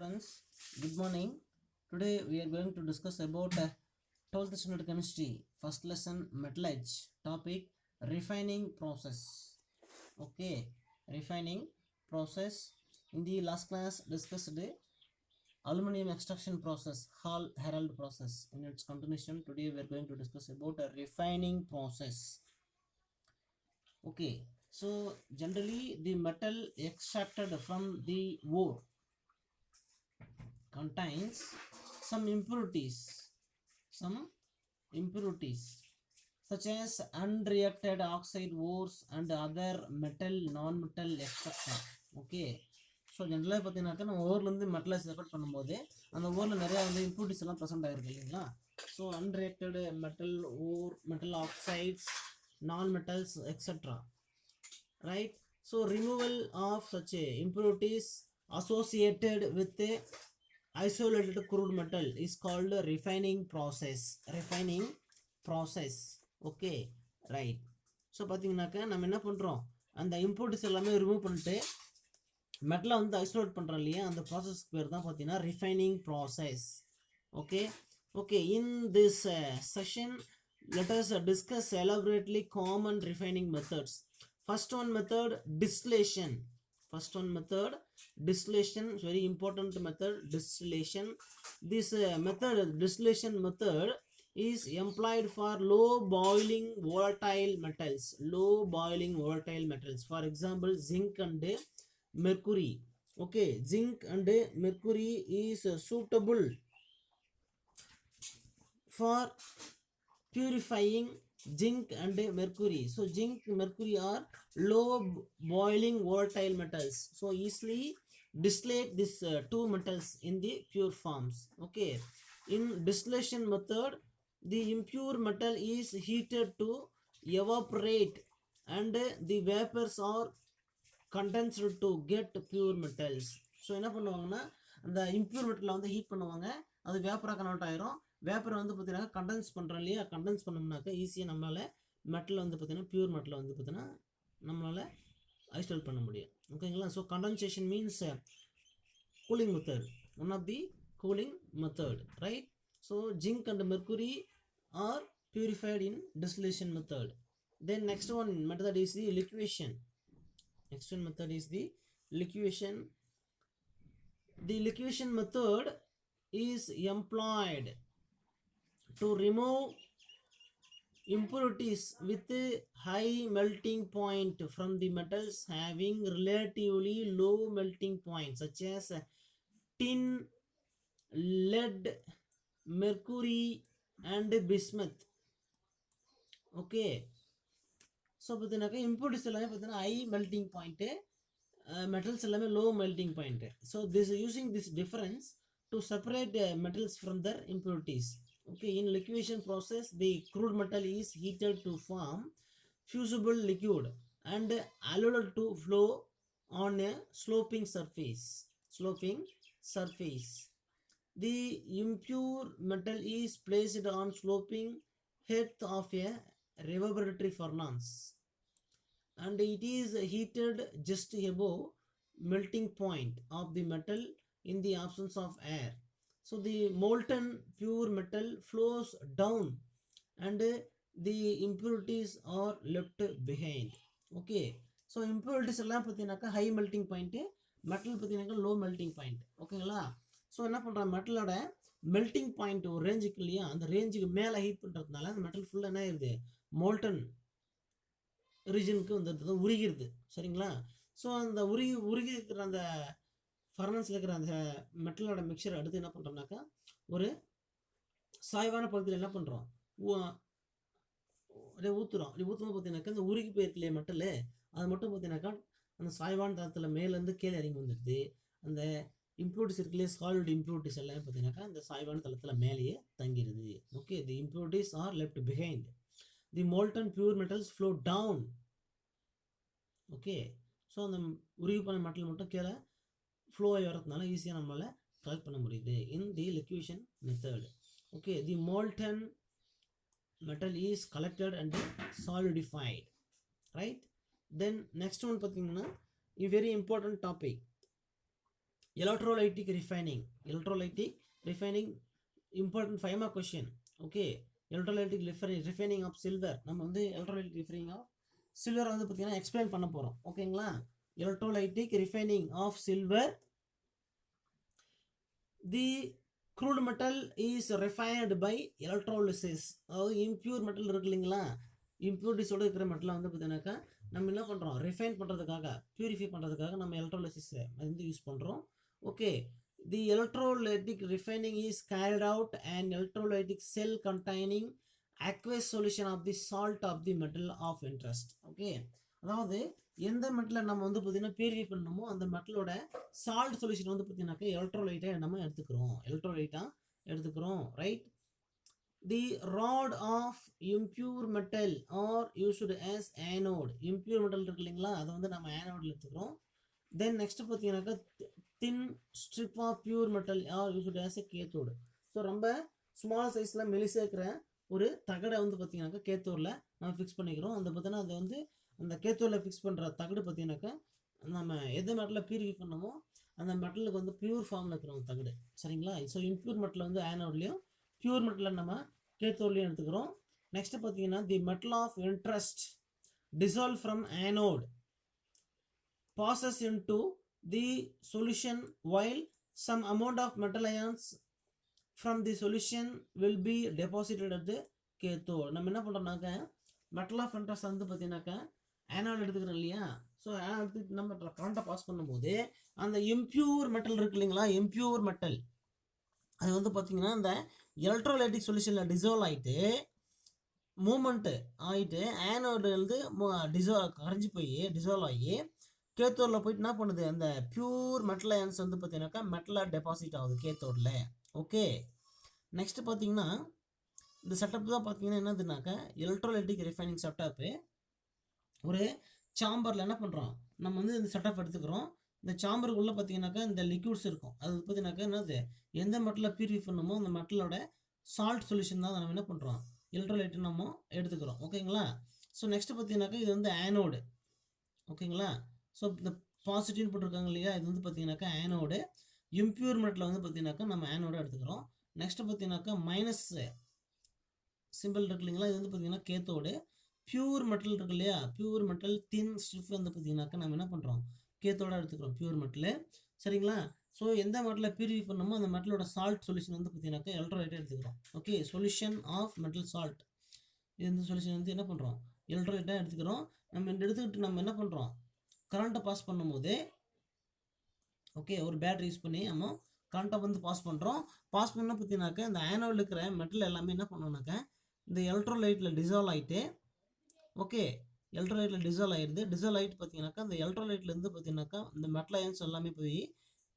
Students, good morning. Today we are going to discuss about 12th standard chemistry, first lesson metallurgy, topic refining process. Okay, refining process. In the last class discussed the aluminum extraction process, Hall Herald process. In its continuation, today we are going to discuss about a refining process. Okay, so generally the metal extracted from the ore contains some impurities such as unreacted oxide ores and other metal non-metal extraction. Okay, so ஜென்ரலாக பார்த்தீங்கன்னாக்கா நம்ம ஓர்லேருந்து மெட்டலை separate பண்ணும்போது அந்த ஓரில் நிறையா வந்து impurities எல்லாம் present ஆகிருக்கு இல்லைங்களா. So unreacted metal or, metal oxides, non metals etcetera, right? So removal of such impurities associated with a isolated crude metal is called refining process. Okay, right. So பார்த்தீங்கன்னாக்கா நம்ம என்ன பண்ணுறோம், அந்த இம்போர்ட்ஸ் எல்லாமே remove பண்ணிட்டு மெட்டலை வந்து ஐசோலேட் பண்ணுறோம் இல்லையா, அந்த ப்ராசஸ்க்கு பேர் தான் பார்த்தீங்கன்னா refining process. Okay in this session let us discuss elaborately common refining methods. First one method, distillation. Distillation is very important method, distillation. This distillation method is employed for low boiling volatile metals. For example, zinc and mercury. Okay, zinc and mercury is suitable for purifying zinc and mercury. So zinc, mercury are low boiling volatile metals, so easily distillate these two metals in the pure forms. Okay, in distillation method the impure metal is heated to evaporate and the vapors are condensed to get pure metals. So என்ன பண்ணுவாங்கன்னா அந்த impure மெட்டலை வந்து heat பண்ணுவாங்க, அது வேப்பராக convert ஆயிரும். வேப்பரை வந்து பார்த்தீங்கன்னா condense பண்ணுறோம் இல்லையா, கண்டென்ஸ் பண்ணோம்னாக்கா ஈஸியாக நம்மளால் மெட்டலை வந்து பார்த்தீங்கன்னா பியூர் மெட்டலை வந்து பார்த்தீங்கன்னா நம்மளால் ஐசோலேட் பண்ண முடியும். ஓகேங்களா. So condensation means cooling method, one of the cooling method, right. So zinc and mercury are purified in distillation method. Then next one method is the liquefaction. The liquefaction method is employed to remove impurities with a high melting point from the metals having relatively low melting point, such as tin, lead, mercury and bismuth. Okay, so பார்த்தீங்கன்னாக்கா imports எல்லாமே பார்த்தீங்கன்னா high melting point, metals எல்லாமே low melting point. So using this difference to separate metals from their impurities. Okay, in liquefaction process the crude metal is heated to form fusible liquid and allowed to flow on a sloping surface. The impure metal is placed on sloping head of a reverberatory furnace and it is heated just above melting point of the metal in the absence of air. So the molten pure metal flows down and the impurities are left behind. Okay, so impurities எல்லாம் பார்த்தீங்கன்னாக்கா high melting point, metal பார்த்தீங்கன்னாக்கா low melting point. ஓகேங்களா. So என்ன பண்ணுறாங்க, மெட்டலோட melting point ஒரு ரேஞ்சுக்கு இல்லையா, அந்த ரேஞ்சுக்கு மேலே ஹீட் பண்ணுறதுனால அந்த மெட்டல் ஃபுல்லாக என்ன ஆயிடுது, மோல்டன் ரீஜனுக்கு வந்து உருகிடுது. சரிங்களா. ஸோ அந்த உருகி இருக்கிற அந்த ஃபர்னஸில் இருக்கிற அந்த மெட்டலோட மிக்சர் அடுத்து என்ன பண்ணுறோம்னாக்கா ஒரு சாய்வான பகுதியில் என்ன பண்ணுறோம், அப்படியே ஊற்றுறோம். அப்படி ஊற்றும்போது பார்த்தீங்கன்னாக்கா அந்த உருகி போயிருக்கலையே மெட்டல், அது மட்டும் பார்த்தீங்கன்னாக்கா அந்த சாய்வான தளத்தில் மேலேருந்து கீழே இறங்கி வந்துடுது. அந்த இம்ப்யூரிட்டிஸ் இருக்குல்லையே, சாலிட் இம்ப்யூரிட்டிஸ் எல்லாமே பார்த்தீங்கன்னாக்கா அந்த சாய்வான தளத்தில் மேலேயே தங்கிடுது. Okay, the impurities are left behind. The molten pure metals flow down. Okay, so அந்த உருகி போன மெட்டல் மட்டும் கீழே ஃப்ளோ ஆகி வரதுனால ஈஸியாக நம்மளால் கலெக்ட் பண்ண முடியுது in the liquation method. Okay, the molten metal is collected and solidified, right. Then next one பார்த்தீங்கன்னா a very important topic, electrolytic refining important 5 mark question. Okay, electrolytic refining of silver. நம்ம வந்து electrolytic refining of silver வந்து பார்த்தீங்கன்னா explain பண்ண போகிறோம். ஓகேங்களா, electrolytic refining of silver. The crude metal is refined by electrolysis. அதாவது impure metal இருக்கு இல்லைங்களா, இம்ப்யூரிட்டிஸோடு இருக்கிற மெட்டலை வந்து பார்த்தீங்கன்னாக்கா நம்ம என்ன பண்ணுறோம், ரிஃபைன் பண்ணுறதுக்காக, பியூரிஃபை பண்ணுறதுக்காக நம்ம எலக்ட்ரோலிசிஸ் வந்து யூஸ் பண்ணுறோம். Okay, the electrolytic refining is carried out and electrolytic sell containing aqueous solution of the salt of the metal of interest. Okay, அதாவது எந்த மெட்டலை நம்ம வந்து பார்த்தீங்கன்னா பியூரிஃபை பண்ணணுமோ அந்த மெட்டலோட சால்ட் சொல்யூஷன் வந்து பார்த்தீங்கன்னாக்கா எலக்ட்ரோலைட்டாக நம்ம எடுத்துக்கிறோம், right. The rod of impure metal are used as anode. Impure metal இருக்கு இல்லைங்களா, அதை வந்து நம்ம anode எடுத்துக்கிறோம். Then next பார்த்தீங்கன்னாக்கா thin strip of pure metal are used as a cathode. So ரொம்ப ஸ்மால் சைஸில் மெலிசாக இருக்கிற ஒரு தகடை வந்து பார்த்தீங்கன்னாக்கா கேத்தோடில் நம்ம ஃபிக்ஸ் பண்ணிக்கிறோம். அந்த பார்த்தீங்கன்னா அது வந்து அந்த கேத்தோடில் ஃபிக்ஸ் பண்ணுற தகடு பார்த்தீங்கன்னாக்கா நம்ம எந்த மெட்டலில் பியூரிஃபை பண்ணமோ அந்த மெட்டலுக்கு வந்து பியூர் ஃபார்மில் இருக்கிறோம் தகடு, சரிங்களா. ஸோ இம்ப்யூர் மெட்டல் வந்து ஆனோட்லேயும் பியூர் மெட்டலில் நம்ம கேத்தோட்லையும் எடுத்துக்கிறோம். நெக்ஸ்ட் பார்த்தீங்கன்னா the metal of interest dissolve from anode passes into the solution while some amount of metal ions from the solution will be deposited at the cathode. நம்ம என்ன பண்ணுறோம்னாக்க metal of interest வந்து பார்த்தீங்கன்னாக்கா anode எடுத்துக்கிறோம் இல்லையா. So anode நம்ம கரண்ட்டை pass பண்ணும்போது அந்த இம்ப்யூர் மெட்டல் இருக்கு இல்லைங்களா, இம்ப்யூர் மெட்டல் அது வந்து பார்த்தீங்கன்னா இந்த எலக்ட்ரோலைட்டிக் சொல்யூஷனில் டிசால்வ் ஆகிட்டு மூமெண்ட்டு ஆகிட்டு ஆனோடு வந்து கரைஞ்சி போய் டிசால்வ் ஆகி கேத்தோடில் போயிட்டு என்ன பண்ணுது, அந்த பியூர் மெட்டல் அயன்ஸ் வந்து பார்த்தீங்கன்னாக்கா மெட்டலாக டெபாசிட் ஆகுது கேத்தோடில். ஓகே, நெக்ஸ்ட்டு பார்த்தீங்கன்னா இந்த செட்டப் தான் பார்த்தீங்கன்னா என்னதுனாக்கா எலக்ட்ரோலைட்டிக் ரிஃபைனிங் செட்டப்பு. ஒரு சாம்பரில் என்ன பண்ணுறோம், நம்ம வந்து இந்த செட்டப் எடுத்துக்கிறோம். இந்த சாம்பருக்குள்ளே பார்த்தீங்கன்னாக்கா இந்த லிக்யூட்ஸ் இருக்கும். அது பார்த்தீங்கன்னாக்கா என்னது, எந்த மெட்டலில் பியூரிஃபை பண்ணுமோ அந்த மெட்டலோட சால்ட் சொல்யூஷன் தான் நம்ம என்ன பண்ணுறோம், எலக்ட்ரோலைட்டு நம்ம எடுத்துக்கிறோம். ஓகேங்களா. ஸோ நெக்ஸ்ட் பார்த்தீங்கன்னாக்கா இது வந்து ஆனோடு. ஓகேங்களா. ஸோ இந்த பாசிட்டிவ்னு போட்டிருக்காங்க இல்லையா, இது வந்து பார்த்தீங்கன்னாக்கா ஆனோடு. இம்ப்யூர் மெட்டலில் வந்து பார்த்தீங்கன்னாக்கா நம்ம ஆனோடு எடுத்துக்கிறோம். நெக்ஸ்ட் பார்த்தீங்கன்னாக்கா மைனஸ் சிம்பிள் இருக்கு இல்லைங்களா, இது வந்து பார்த்தீங்கன்னா கேத்தோடு. பியூர் மெட்டல் இருக்கு இல்லையா, பியூர் மெட்டல் தின் ஸ்ட்ரிப் வந்து பார்த்தீங்கன்னாக்கா நம்ம என்ன பண்ணுறோம், கேத்தோட எடுத்துக்கிறோம் பியூர் மெட்டலு, சரிங்களா. ஸோ எந்த மெட்டலில் பியூரிஃபை பண்ணணுமோ அந்த மெட்டலோட சால்ட் சொல்யூஷன் வந்து பார்த்தீங்கன்னாக்கா எலக்ட்ரோலைட்டாக எடுத்துக்கிறோம். Okay, solution of metal salt, இது இந்த சொல்யூஷன் வந்து என்ன பண்ணுறோம், எலக்ட்ரோலைட்டாக எடுத்துக்கிறோம். நம்ம எடுத்துக்கிட்டு நம்ம என்ன பண்ணுறோம், கரண்ட்டை பாஸ் பண்ணும்போது ஓகே ஒரு பேட்டரி யூஸ் பண்ணி நம்ம கரண்ட்டை வந்து பாஸ் பண்ணுறோம். பாஸ் பண்ண பார்த்தீங்கன்னாக்கா இந்த ஆனோடில் இருக்கிற மெட்டல் எல்லாமே என்ன பண்ணோம்னாக்கா இந்த எலக்ட்ரோலைட்டில் டிசால்வ் ஆகிட்டு, ஓகே எலக்ட்ரோலைட்டில் டிசால்வ் ஆகிடுது. டிசால்வ் ஆகிட்டு பார்த்தீங்கன்னாக்கா இந்த எலக்ட்ரோலைட்லேருந்து பார்த்தீங்கன்னாக்கா இந்த மெட்டல் அயன்ஸ் எல்லாமே போய்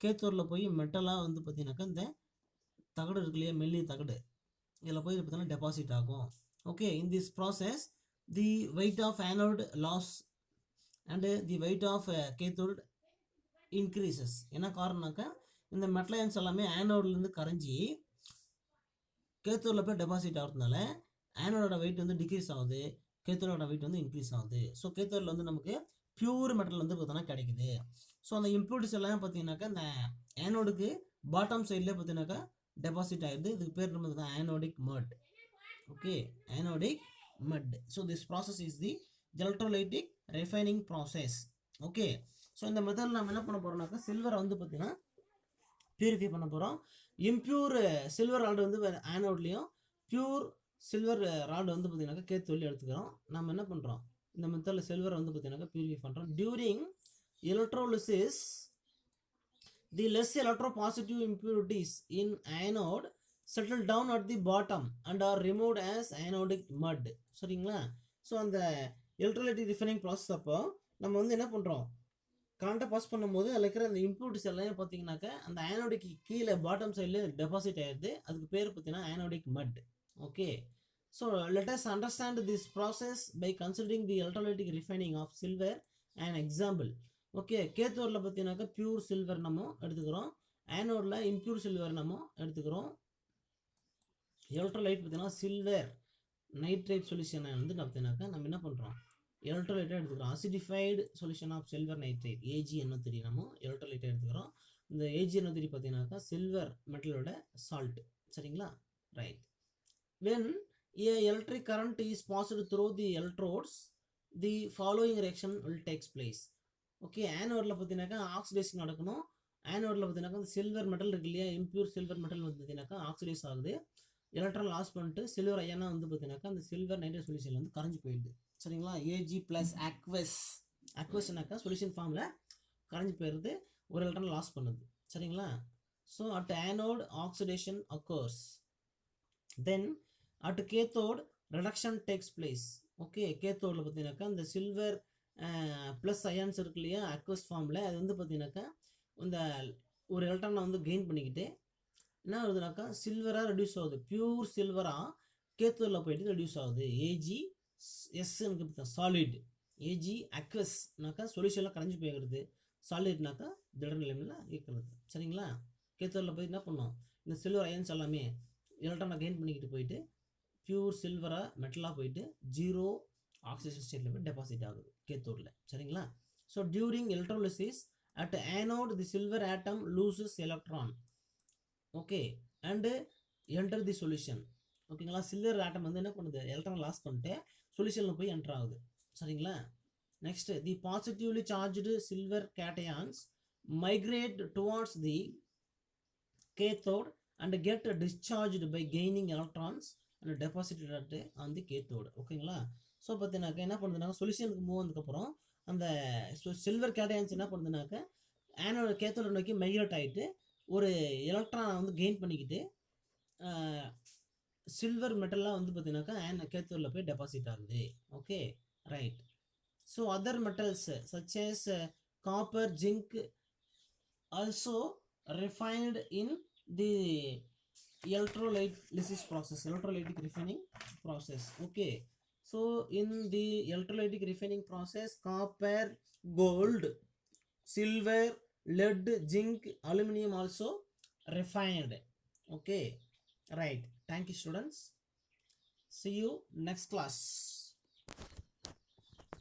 கேத்தோடில் போய் மெட்டலாக வந்து பார்த்தீங்கன்னாக்கா இந்த தகடு இருக்கு இல்லையா, மெல்லிய தகடு, இதில் போய் பார்த்தீங்கன்னா டெபாசிட் ஆகும். Okay, in this process the weight of anode loss and the weight of cathode increases. என்ன காரணம்னாக்கா இந்த மெட்டல் அயன்ஸ் எல்லாமே ஆனோட்லேருந்து கரைஞ்சி கேத்தோடில் போய் டெபாசிட் ஆகிறதுனால ஆனோடோட வெயிட் வந்து டிக்ரீஸ் ஆகுது, கேத்தோடோட வெயிட் வந்து இன்க்ரீஸ் ஆகுது. ஸோ கேத்தோடில் வந்து நமக்கு பியூர் மெட்டல் வந்து பார்த்தீங்கன்னா கிடைக்குது. ஸோ அந்த இம்ப்யூரிட்டிஸ் எல்லாம் பார்த்தீங்கன்னாக்கா இந்த ஆனோடுக்கு பாட்டம் சைட்லேயே பார்த்தீங்கன்னாக்கா டெபாசிட் ஆகிடுது. இதுக்கு பேர் நம்ம ஆனோடிக் மட். ஓகே, ஆனோடிக் மட். So this process is the electrolytic refining process. Okay, so இந்த மெத்தடில் நம்ம என்ன பண்ண போகிறோம்னாக்கா சில்வரை வந்து பார்த்தீங்கன்னா பியூரிஃபை பண்ண போகிறோம். இம்ப்யூர் சில்வர் ராடு வந்து ஆனோட்லேயும் பியூர் சில்வர் ராடு வந்து பார்த்தீங்கன்னாக்கா கேத்தோட்லையும் எடுத்துக்கிறோம். நம்ம என்ன பண்ணுறோம், இந்த மெத்தடில் சில்வரை வந்து பார்த்தீங்கன்னாக்கா பியூரிஃபை பண்ணுறோம். During electrolysis the less electropositive impurities in anode settle down at the bottom and are removed as anodic mud. சரிங்களா. ஸோ அந்த எலக்ட்ரோலைட்டிக் ரிஃபைனிங் ப்ராசஸ் அப்போ நம்ம வந்து என்ன பண்ணுறோம், கரண்ட்டை பாஸ் பண்ணும்போது அதில் இருக்கிற அந்த இம்ப்யூரிட்டிஸ் எல்லாம் பார்த்தீங்கன்னாக்கா அந்த ஆனோடிக்கு கீழே பாட்டம் சைடில் டெபாசிட் ஆகிடுது. அதுக்கு பேர் பார்த்தீங்கன்னா ஆனோடிக் மட். Okay, so let us understand this process by considering the electrolytic refining of silver an example. Okay, கேத்தோடில் பார்த்தீங்கன்னாக்கா பியூர் சில்வர் நம்ம எடுத்துக்கிறோம், ஆனோடில் இம்ப்யூர் சில்வர் நம்ம எடுத்துக்கிறோம். எலக்ட்ரோலைட் பார்த்தீங்கன்னா சில்வர் நைட்ரேட் சொல்யூஷனை வந்து பார்த்தீங்கன்னாக்கா நம்ம என்ன பண்ணுறோம், எலக்ட்ரோலைட்டாக எடுத்துக்கிறோம். Acidified solution of silver nitrate AgNO3 நம்ம எலக்ட்ரோலைட்டாக எடுத்துக்கிறோம். இந்த AgNO3 பார்த்தீங்கன்னாக்கா சில்வர் மெட்டலோட சால்ட். சரிங்களா? Right. When a electric current is passed through the electrodes, the following reaction will takes place. Okay, ஆனோடில் பார்த்தீங்கன்னாக்கா ஆக்சிடேஷன் நடக்கணும். ஆனோடில் பார்த்தீங்கன்னாக்கா அந்த சில்வர் மெட்டல் இருக்கு இல்லையா, இம்பியூர் சில்வர் மெட்டல் வந்து பார்த்தீங்கன்னாக்கா ஆக்சிடைஸ் ஆகுது. எலக்ட்ரான் லாஸ் பண்ணிட்டு சில்வர் அயனா வந்து பார்த்தீங்கன்னாக்கா அந்த சில்வர் நைட்ரேட் சொல்யூஷன் வந்து கரைஞ்சி போயிடுது. சரிங்களா? Ag + அக்வஸ்னாக்கா சொல்யூஷன் ஃபார்மில் கரைஞ்சி போயிடுது, ஒரு எலக்ட்ரான் லாஸ் பண்ணுது. சரிங்களா? So at anode oxidation occurs. Then at cathode reduction takes place. Okay, கேத்தோடில் பார்த்தீங்கன்னாக்கா இந்த சில்வர் ப்ளஸ் அயான்ஸ் இருக்கு இல்லையா அக்வஸ் ஃபார்மில், அது வந்து பார்த்தீங்கன்னாக்கா இந்த ஒரு எலக்ட்ரானை வந்து கெயின் பண்ணிக்கிட்டு என்ன ஆகுதுனாக்கா சில்வராக ரெடியூஸ் ஆகுது. பியூர் சில்வராக கேத்தோடில் போயிட்டு ரெடியூஸ் ஆகுது. AgS solid. Ag அக்வஸ்னாக்கா சொல்யூஷனில் கரைஞ்சி போயிடுது. சாலிட்னாக்கா திட நிலைமையில் இருக்கிறது. சரிங்களா? கேத்தோடில் போய் என்ன பண்ணோம், இந்த சில்வர் அயன்ஸ் எல்லாமே எலக்ட்ரானை கெயின் பண்ணிக்கிட்டு போயிட்டு பியூர் சில்வராக மெட்டலாக போயிட்டு ஜீரோ ஆக்சிஜன் ஸ்டேட்டில் போய் டெபாசிட் ஆகுது கேத்தோடில். சரிங்களா? So during electrolysis at anode the silver atom loses electron. Okay, and enter the solution. ஓகேங்களா? சில்வர் ஆட்டம் வந்து என்ன பண்ணுது, எலக்ட்ரான் லாஸ் பண்ணிட்டு சொல்யூஷனில் போய் என்டர் ஆகுது. சரிங்களா? Next, the positively charged silver cations migrate towards the cathode and get discharged by gaining electrons and deposited on the cathode. ஓகேங்களா? So பார்த்தீங்கன்னாக்கா என்ன பண்ணுதுனாக்கா சொல்யூஷனுக்கு மூவ் வந்ததுக்கப்புறம் அந்த சில்வர் கேட்டயான்ஸ் என்ன பண்ணுதுனாக்கா ஆனோட கேத்தோட நோக்கி மைக்ரேட் ஆகிட்டு ஒரு எலக்ட்ரானை வந்து கெயின் பண்ணிக்கிட்டு சில்வர் மெட்டல்லாம் வந்து பார்த்தீங்கன்னாக்கா கேத்தோடில் போய் டெபாசிட் ஆகுது. Okay, right. So other metals such as copper, zinc also refined in the electrolytic refining process. Okay, so in the electrolytic refining process, copper, gold, silver, lead, zinc, aluminum also refined. Okay, right. Thank you, students. See you next class.